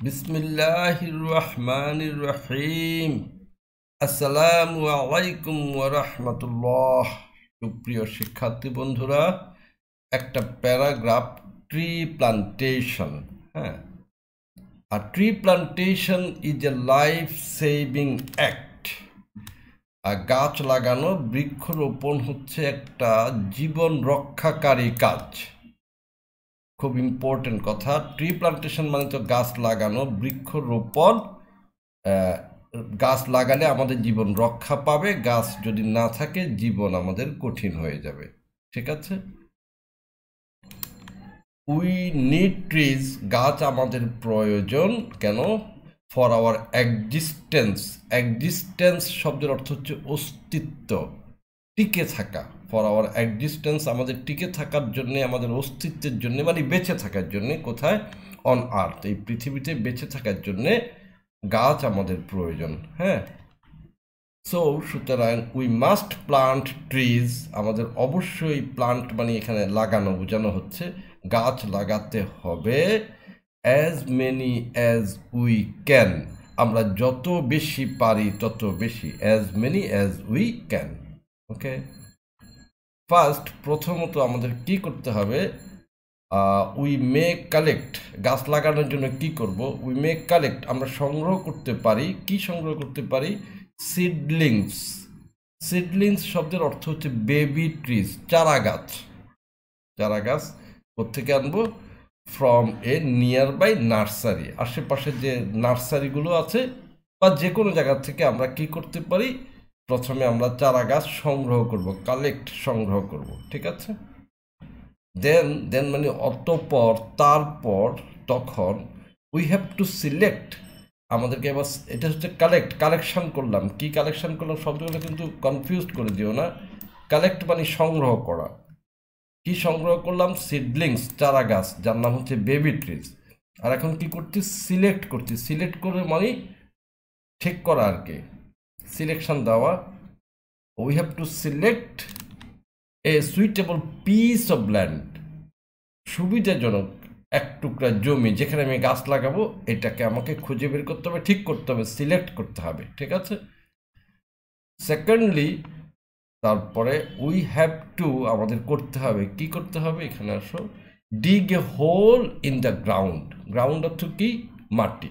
বিসমিল্লাহির রহমানির রহিম। আসসালামু আলাইকুম ওয়া রাহমাতুল্লাহ। সুপ্রিয় শিক্ষার্থী বন্ধুরা, একটা প্যারাগ্রাফ, ট্রি প্লান্টেশন। হ্যাঁ, আর tree plantation is a life saving act. আর গাছ লাগানো, বৃক্ষরোপণ হচ্ছে একটা জীবন রক্ষাকারী কাজ। খুব ইম্পর্টেন্ট কথা। ট্রি প্লান্টেশন মানে তো গাছ লাগানো, বৃক্ষরোপণ। গাছ লাগালে আমাদের জীবন রক্ষা পাবে, গাছ যদি না থাকে জীবন আমাদের কঠিন হয়ে যাবে। ঠিক আছে? উই নিড ট্রিজ, গাছ আমাদের প্রয়োজন। কেন? For our existence. এক্সিস্টেন্স শব্দের অর্থ হচ্ছে অস্তিত্ব, টিকে থাকা। ফর আওয়ার এক্সিস্টেন্স, আমাদের টিকে থাকার জন্যে, আমাদের অস্তিত্বের জন্য, মানে বেঁচে থাকার জন্যে। কোথায়? অন আর্থ, এই পৃথিবীতে বেঁচে থাকার জন্যে গাছ আমাদের প্রয়োজন। হ্যাঁ, সুতরাং উই মাস্ট প্লান্ট ট্রিজ, আমাদের অবশ্যই প্লান্ট মানে এখানে লাগানো বোঝানো হচ্ছে, গাছ লাগাতে হবে। As many as we can, আমরা যত বেশি পারি তত বেশি। As many as we can. Okay, first, প্রথমত আমাদের কি করতে হবে? উই মে কালেক্ট, গাছ লাগানোর জন্য কি করব? উই মে কালেক্ট, আমরা সংগ্রহ করতে পারি। কি সংগ্রহ করতে পারি? সিডলিংস। সিডলিংস শব্দের অর্থ হচ্ছে বেবি ট্রিজ, চারা গাছ। চারা গাছ কোত্থেকে আনবো? From a nearby nursery, আশেপাশে যে নার্সারিগুলো আছে বা যে কোনো জায়গা থেকে আমরা কি করতে পারি? প্রথমে আমরা চারা গাছ সংগ্রহ করব, কালেক্ট, সংগ্রহ করব। ঠিক আছে? দেন, দেন মানে অতঃপর, তারপর, তখন। উই হ্যাভ টু সিলেক্ট, আমাদেরকে এবার, এটা হচ্ছে কালেক্ট, কালেকশন করলাম। কি কালেকশন করলাম শব্দগুলো কিন্তু কনফিউজ করে দিও না। কালেক্ট মানে সংগ্রহ করা। কি সংগ্রহ করলাম? সিডলিংস, চারা গাছ, যার নাম হচ্ছে বেবি ট্রিজ। আর এখন কি করছি? সিলেক্ট করছি। সিলেক্ট করে মানে ঠিক করা আর কি, সিলেকশন দেওয়া। We have to select a suitable piece of land, সুবিধাজনক এক টুকরা জমি যেখানে আমি গাছ লাগাবো, এটাকে আমাকে খুঁজে বের করতে হবে, ঠিক করতে হবে, সিলেক্ট করতে হবে। ঠিক আছে? সেকেন্ডলি, তারপরে উই হ্যাভ টু, আমাদের করতে হবে, কি করতে হবে? এখানে আসো, dig a hole in the ground. Ground অর্থ কি? মাটি।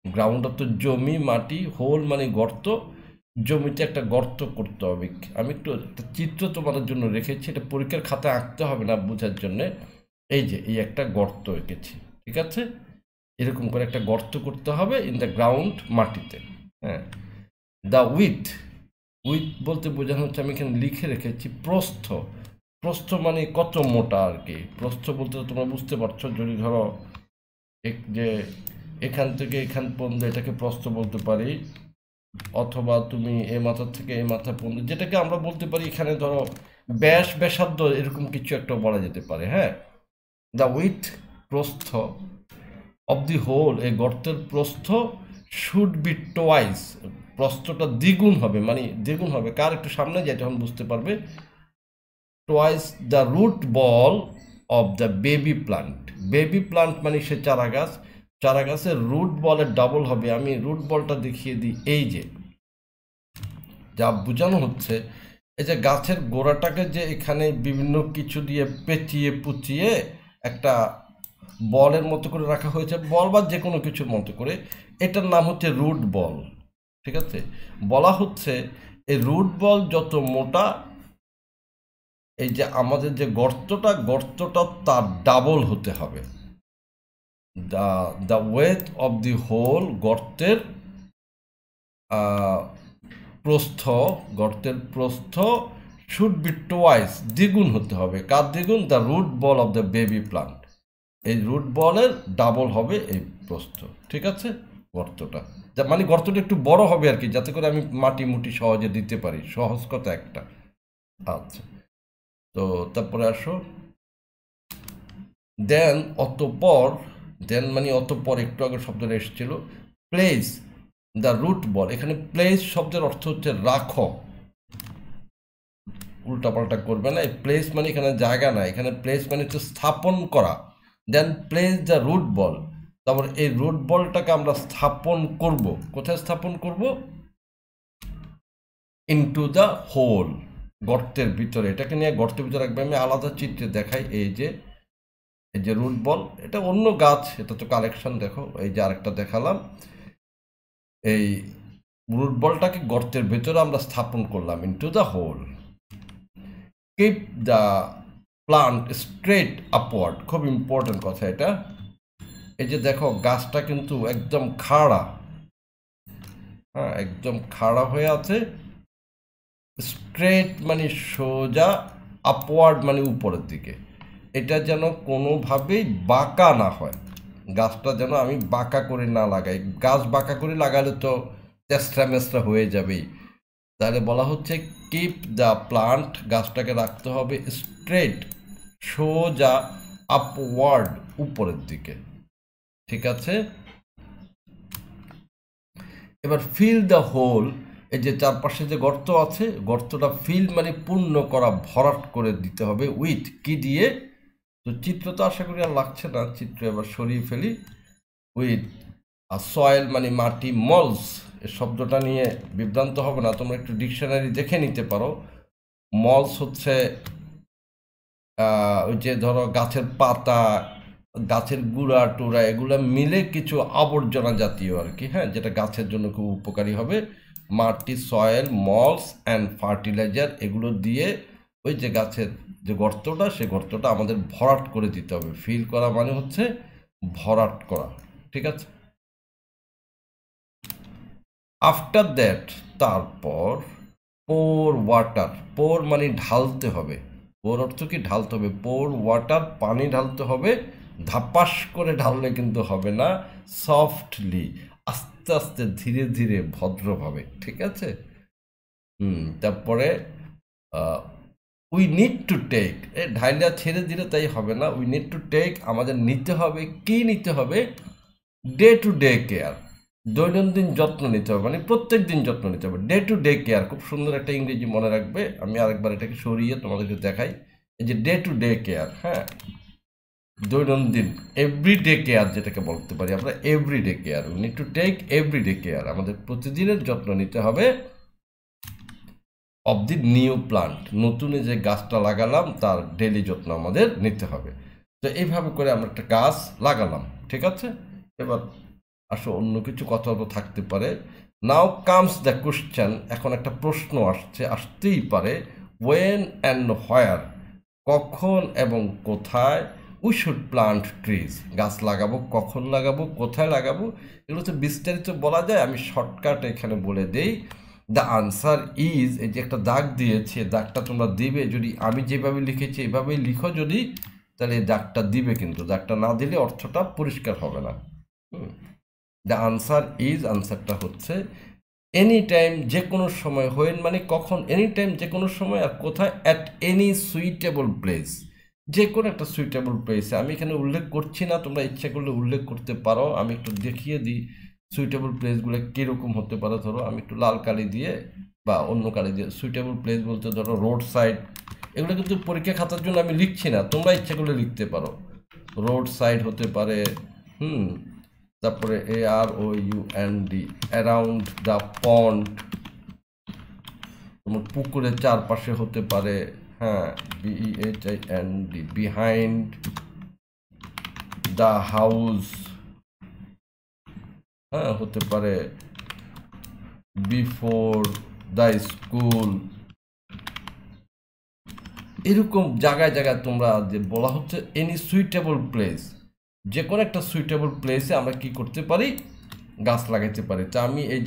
গ্রাউন্ড অর্থ জমি, মাটি। হোল মানে গর্ত। জমিতে একটা গর্ত করতে হবে। আমি একটু একটা চিত্র তোমাদের জন্য রেখেছি, এটা পরীক্ষার খাতায় আঁকতে হবে না, বোঝার জন্যে। এই যে এই একটা গর্ত এঁকেছি, ঠিক আছে? এরকম করে একটা গর্ত করতে হবে ইন দ্য গ্রাউন্ড, মাটিতে। হ্যাঁ, দ্য উইথ, উইথ বলতে বোঝানো হচ্ছে, আমি এখানে লিখে রেখেছি প্রস্থ। প্রস্থ মানে কত মোটা আর কি। প্রস্থ বলতে তোমরা বুঝতে পারছো, যদি ধরো যে এখান থেকে এখান পর্যন্ত, এটাকে প্রস্থ বলতে পারি। অথবা তুমি এ মাথা থেকে এ মাথা পর্যন্ত, যেটাকে আমরা বলতে পারি এখানে ধরো ব্যাস, ব্যাসার্ধ, এরকম কিছু একটা বলা যেতে পারে। হ্যাঁ, দ্য উইথ, প্রস্থ, অব দি হোল, এই গর্তের প্রস্থ, শুড বি টোয়াইস, প্রস্থটা দ্বিগুণ হবে, মানে দ্বিগুণ হবে কার? একটু সামনে যাই তখন বুঝতে পারবে। Twice the root ball of the baby plant. Baby plant মানে সে চারা গাছ, চারা গাছের রুট বলের ডাবল হবে। আমি রুট বলটা দেখিয়ে দিই। এই যে যা বোঝানো হচ্ছে, এই যে গাছের গোড়াটাকে যে এখানে বিভিন্ন কিছু দিয়ে পেঁচিয়ে পুচিয়ে একটা বলের মতো করে রাখা হয়েছে, বল বা যে কোনো কিছুর মতো করে, এটার নাম হচ্ছে রুট বল। ঠিক আছে? বলা হচ্ছে এই রুট বল যত মোটা, এই যে আমাদের যে গর্তটা, গর্তটা তার ডাবল হতে হবে। দ্য ওয়েথ অফ দি হোল, গর্তের প্রস্থ, গর্তের প্রস্থ, শুড বি টোয়াইস, দ্বিগুণ হতে হবে। কার দ্বিগুণ? The root ball of the baby plant, এই রুট বলের ডাবল হবে এই প্রস্থ। ঠিক আছে? গর্তটা মানে গর্তটা একটু বড় হবে আর কি, যাতে করে আমি মাটি মুটি সহজে দিতে পারি। সহজ কথা একটা। আচ্ছা, তো তারপরে আসো, দেন, অতঃপর। দেন মানে অতঃপর, একটু আগে শব্দটা এসেছিল। প্লেস দ্য রুট বল, এখানে প্লেস শব্দের অর্থ হচ্ছে রাখো, উল্টাপাল্টা করবে না। এই প্লেস মানে এখানে জায়গা না, এখানে প্লেস মানে হচ্ছে স্থাপন করা। দেন প্লেস দ্য রুট বল, তারপর এই রুট বলটাকে আমরা স্থাপন করব, কোথায় স্থাপন করব? ইনটু দ্য হোল, গর্তের ভিতরে। এটাকে নিয়ে গর্তের ভিতরে রাখবে। আমি আলাদা চিত্রে দেখাই। এই যে রুট বল, এটা অন্য গাছ, এটা তো কালেকশন। দেখো এই যে আরেকটা দেখালাম। এই রুট বলটাকে গর্তের ভেতরে আমরা স্থাপন করলাম, into the hole. Keep the plant straight upward, খুব ইম্পর্টেন্ট কথা এটা। এই যে দেখো গাছটা কিন্তু একদম খাড়া, হ্যাঁ একদম খাড়া হয়ে আছে। স্ট্রেট মানে সোজা, আপওয়ার্ড মানে উপরের দিকে। এটা যেন কোনোভাবেই বাঁকা না হয়, গাছটা যেন আমি বাঁকা করে না লাগাই। গাছ বাঁকা করে লাগালে তো তেসরা মেসরা হয়ে যাবেই। তাহলে বলা হচ্ছে কিপ দ্য প্লান্ট, গাছটাকে রাখতে হবে স্ট্রেট, সোজা, আপওয়ার্ড, উপরের দিকে। ঠিক আছে। এবার ফিল দ্য হোল, এই যে চারপাশে যে গর্ত আছে, গর্তটা ফিল মানে পূর্ণ করা, ভরাট করে দিতে হবে। উইথ কি দিয়ে? তো চিত্র তো আশা করি আর লাগছে না, চিত্র এবার সরিয়ে ফেলি। উইথ সয়েল মানে মাটি, মলস, এই শব্দটা নিয়ে বিভ্রান্ত হবে না, তোমরা একটু ডিকশনারি দেখে নিতে পারো। মলস হচ্ছে ওই যে ধরো গাছের পাতা, গাছের গুঁড়া টুড়া, এগুলো মিলে কিছু আবর্জনা জাতীয় আর কি, হ্যাঁ, যেটা গাছের জন্য খুব উপকারী হবে। মাটি, সয়েল, মলস অ্যান্ড ফার্টিলাইজার, এগুলো দিয়ে ওই যে গাছের যে গর্তটা, সে গর্তটা আমাদের ভরাট করে দিতে হবে। ফিল করা মানে হচ্ছে ভরাট করা। ঠিক আছে। আফটার দ্যাট, তারপর পোর ওয়াটার, পোর মানে ঢালতে হবে। পোর অর্থ কি? ঢালতে হবে। পোর ওয়াটার, পানি ঢালতে হবে। ধাপাস করে ঢাললে কিন্তু হবে না, সফটলি, আস্তে আস্তে, ধীরে ধীরে, ভদ্রভাবে। ঠিক আছে। তারপরে উই নিড টু টেক, ঢাইলা ছেড়ে দিলে তাই হবে না। উই নিড টু টেক, আমাদের নিতে হবে। কি নিতে হবে? ডে টু ডে কেয়ার, দৈনন্দিন যত্ন নিতে হবে, মানে প্রত্যেক দিন যত্ন নিতে হবে। ডে টু ডে কেয়ার, খুব সুন্দর একটা ইংরেজি, মনে রাখবে। আমি আরেকবার এটাকে সরিয়ে তোমাদেরকে দেখাই। এই যে ডে টু ডে কেয়ার, হ্যাঁ, দৈনন্দিন, এভরিডে কেয়ার যেটাকে বলতে পারি আমরা, everyday care. We need to take everyday care, আমাদের প্রতিদিনের যত্ন নিতে হবে। অব দি নিউ প্লান্ট, নতুন যে গাছটা লাগালাম তার ডেলি যত্ন আমাদের নিতে হবে। তো এইভাবে করে আমরা একটা গাছ লাগালাম। ঠিক আছে। এবার আসো, অন্য কিছু কথা তো থাকতে পারে। নাও কামস দ্য কোশ্চেন, এখন একটা প্রশ্ন আসতেই পারে। ওয়েন অ্যান্ড হোয়ার, কখন এবং কোথায় উই শুড প্লান্ট ট্রিজ, গাছ লাগাবো, কখন লাগাবো, কোথায় লাগাবো, এগুলো তো বিস্তারিত বলা যায়। আমি শর্টকাট এখানে বলে দেই। দ্য আনসার ইজ, এই যে একটা দাগ দিয়েছে, দাগটা তোমরা দিবে। যদি আমি যেভাবে লিখেছি এভাবেই লিখো যদি, তাহলে এই দাগটা দিবে, কিন্তু দাগটা না দিলে অর্থটা পরিষ্কার হবে না। দ্য আনসার ইজ, আনসারটা হচ্ছে এনি টাইম, যে কোনো সময়। হোয়েন মানে কখন, এনি টাইম যে কোনো সময়, আর কোথায়? অ্যাট এনি সুইটেবল প্লেস, যে কোনো একটা সুইটেবল প্লেসে। আমি এখানে উল্লেখ করছি না, তোমরা ইচ্ছা করলে উল্লেখ করতে পারো। আমি একটু দেখিয়ে দিই সুইটেবল প্লেসগুলো কীরকম হতে পারে। ধরো আমি একটু লাল কালি দিয়ে বা অন্য কালি দিয়ে, সুইটেবল প্লেস বলতে ধরো রোড সাইড, এগুলো কিন্তু পরীক্ষা খাতার জন্য আমি লিখছি না, তোমরা ইচ্ছা করলে লিখতে পারো। রোড সাইড হতে পারে, তারপরে AROUND, অ্যারাউন্ড দ্য পন্ড, তোমার পুকুরের চারপাশে হতে পারে, হ্যাঁ, BEHIND, বিহাইন্ড দ্য হাউস, হ্যাঁ, হতে পারে বিফোর দ্য স্কুল। এরকম জায়গায় জায়গায় তোমরা যে বলা হচ্ছে এনি সুইটেবল প্লেস, যে কোনো একটা সুইটেবল প্লেসে আমরা কি করতে পারি? গাছ লাগাইতে পারি। তা আমি এই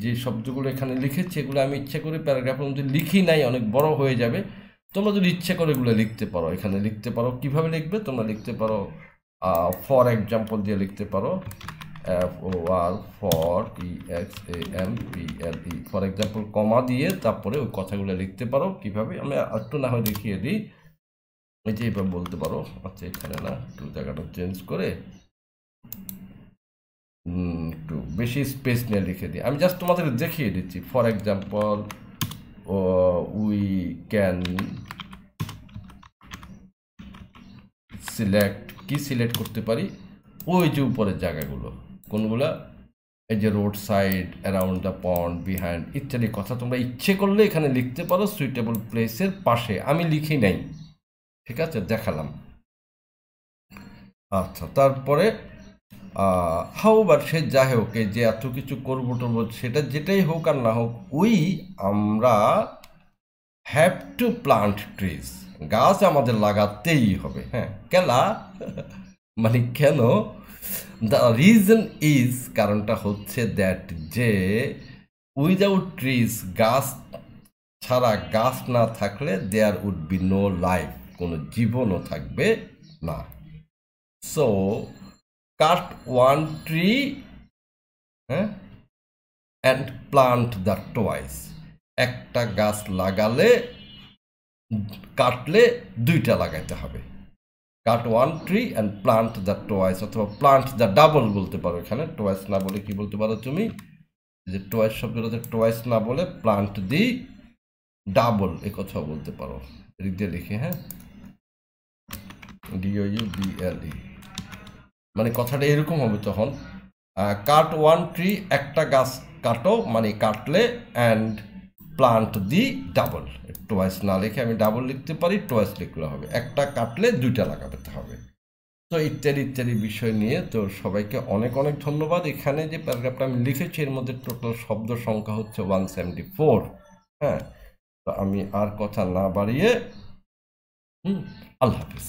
যে শব্দগুলো এখানে লিখেছি, এগুলো আমি ইচ্ছা করে প্যারাগ্রাফের মধ্যে লিখি নাই, অনেক বড় হয়ে যাবে। তোমরা যদি ইচ্ছা করে এগুলো লিখতে পারো, এখানে লিখতে পারো। কিভাবে লিখবে? তোমরা লিখতে পারো ফর এক্সাম্পল দিয়ে লিখতে পারো, FOR, for, EXAMPLE, for example, comma দিয়ে তারপরে ওই কথাগুলো লিখতে পারো। কিভাবে? আমি একটু না হয় দেখিয়ে দিই। এই যে এইভাবে বলতে পারো। আচ্ছা, এখানে না, একটু জায়গাটা চেঞ্জ করে একটু বেশি স্পেস নিয়ে লিখে দিই। আমি জাস্ট তোমাদের দেখিয়ে দিচ্ছি। For example, we can select, কি সিলেক্ট করতে পারি? ওই যে উপরের জায়গাগুলো কোনগুলা, এই যে road side, around the pond, behind ইত্যাদি কথা তোমরা ইচ্ছে করলে এখানে লিখতে পারো সুইটেবল প্লেসের পাশে। আমি লিখি নাই, ঠিক আছে, দেখালাম। আচ্ছা, তারপরে হাউবার সে যাই হোক, এই যে এত কিছু করবো টরবো সেটা যেটাই হোক আর না হোক, আমরা হ্যাভ টু প্লান্ট ট্রিজ, গাছ আমাদের লাগাতেই হবে। হ্যাঁ, কেলা মানে কেন? দ্য রিজন ইজ, কারণটা হচ্ছে দ্যাট যে উইদাউট ট্রিজ, গাছ ছাড়া, গাছ না থাকলে there would be no life, কোনো জীবনও থাকবে না। So cut one tree and plant the twice, একটা গাছ লাগালে কাটলে দুইটা লাগাইতে হবে। Cut one tree and plant the twice, অথবা প্লান্ট দ্য ডাবল বলতে পারো। এখানে টুয়াইস না বলে কি বলতে পারো তুমি, যে টুয়াইস শব্দটাতে টুয়াইস না বলে প্লান্ট দি ডাবল এ কথাও বলতে পারো। এদিক দিয়ে লিখে, হ্যাঁ, DOUBLE, মানে কথাটা এরকম হবে তখন, কাট ওয়ান ট্রি, একটা গাছ কাটো, মানে কাটলে, and plant the double, twice না লিখে আমি ডাবল লিখতে পারি, টোয়াইস লিখলে হবে, একটা কাটলে দুইটা লাগাতে হবে। তো ইত্যাদি ইত্যাদি বিষয় নিয়ে তো সবাইকে অনেক অনেক ধন্যবাদ। এখানে যে প্যারাগ্রাফটা আমি লিখেছি এর মধ্যে টোটাল শব্দ সংখ্যা হচ্ছে 174। হ্যাঁ, তো আমি আর কথা না বাড়িয়ে আল্লাহ হাফিজ।